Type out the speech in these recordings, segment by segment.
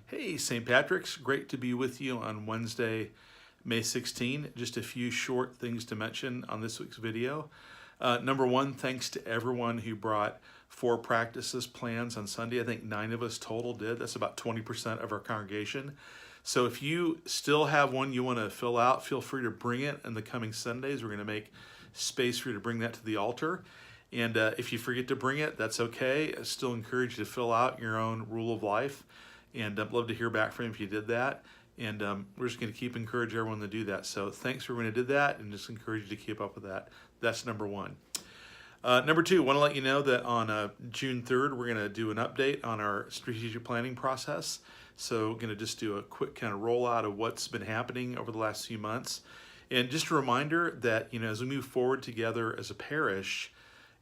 Hey, St. Patrick's, great to be with you on Wednesday, May 16. Just a few short things to mention on this week's video. Number one, thanks to everyone who brought 4 practices plans on Sunday. I think 9 of us total did. That's about 20% of our congregation. So if you still have one you want to fill out, feel free to bring it in the coming Sundays. We're going to make space for you to bring that to the altar. And if you forget to bring it, that's okay. I still encourage you to fill out your own rule of life. And I'd love to hear back from you if you did that. And we're just going to keep encouraging everyone to do that. So thanks for everyone who did that, and just encourage you to keep up with that. That's number one. Number two, I want to let you know that on June 3rd, we're going to do an update on our strategic planning process. So we're going to just do a quick kind of rollout of what's been happening over the last few months. And just a reminder that, as we move forward together as a parish,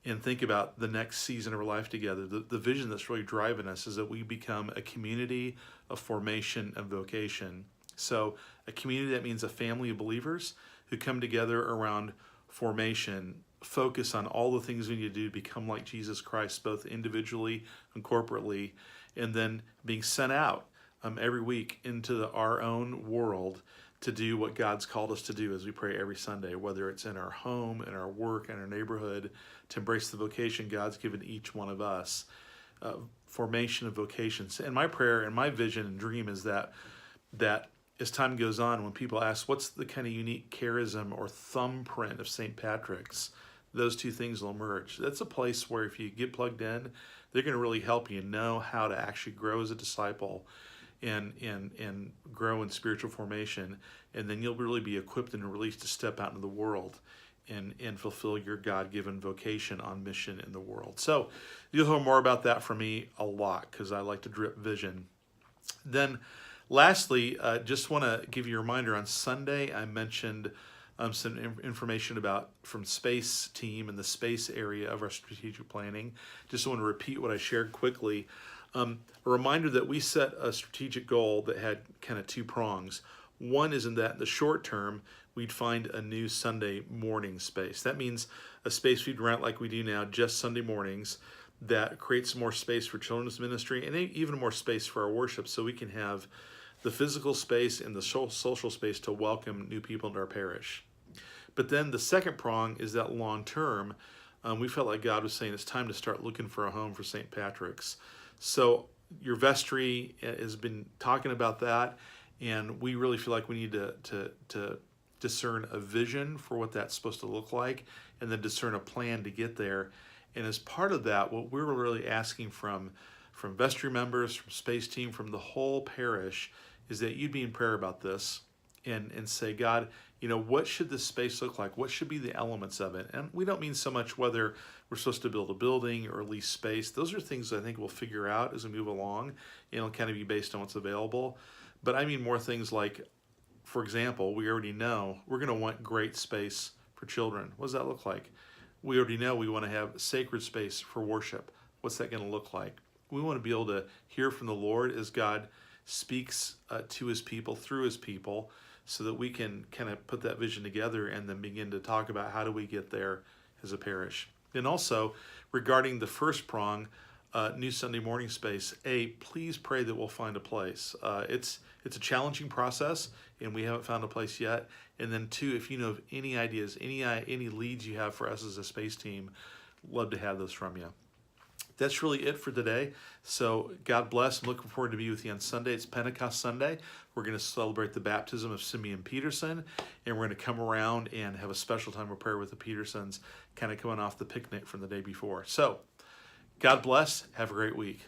and think about the next season of our life together, the vision that's really driving us is that we become a community of formation and vocation. So a community, that means a family of believers who come together around formation, focus on all the things we need to do to become like Jesus Christ, both individually and corporately, and then being sent out every week into our own world to do what God's called us to do as we pray every Sunday, whether it's in our home, in our work, in our neighborhood, to embrace the vocation God's given each one of us. Formation of vocations. And my prayer and my vision and dream is that as time goes on, when people ask, what's the kind of unique charism or thumbprint of St. Patrick's, those two things will emerge. That's a place where if you get plugged in, they're going to really help you know how to actually grow as a disciple and grow in spiritual formation, and then you'll really be equipped and released to step out into the world and fulfill your God-given vocation on mission in the world. So you'll hear more about that from me a lot because I like to drip vision. Then lastly, just want to give you a reminder, on Sunday I mentioned some information from Space Team and the space area of our strategic planning. Just want to repeat what I shared quickly. A reminder that we set a strategic goal that had kind of 2 prongs. One is in that in the short term, we'd find a new Sunday morning space. That means a space we'd rent like we do now, just Sunday mornings, that creates more space for children's ministry and even more space for our worship, so we can have the physical space and the social space to welcome new people into our parish. But then the second prong is that long term, we felt like God was saying it's time to start looking for a home for St. Patrick's. So your vestry has been talking about that, and we really feel like we need to discern a vision for what that's supposed to look like, and then discern a plan to get there. And as part of that, what we're really asking from vestry members, from Space Team, from the whole parish, is that you'd be in prayer about this and say, God, what should this space look like? What should be the elements of it? And we don't mean so much whether we're supposed to build a building or lease space. Those are things I think we'll figure out as we move along, and it'll kind of be based on what's available. But I mean more things like, for example, we already know we're going to want great space for children. What does that look like? We already know we want to have sacred space for worship. What's that going to look like? We want to be able to hear from the Lord as God speaks to his people, through his people, so that we can kind of put that vision together and then begin to talk about how do we get there as a parish. And also, regarding the first prong, new Sunday morning space, please pray that we'll find a place. It's a challenging process, and we haven't found a place yet. And then 2, if you know of any ideas, any leads you have for us as a Space Team, love to have those from you. That's really it for today. So God bless. I'm looking forward to be with you on Sunday. It's Pentecost Sunday. We're going to celebrate the baptism of Simeon Peterson, and we're going to come around and have a special time of prayer with the Petersons, kind of coming off the picnic from the day before. So God bless. Have a great week.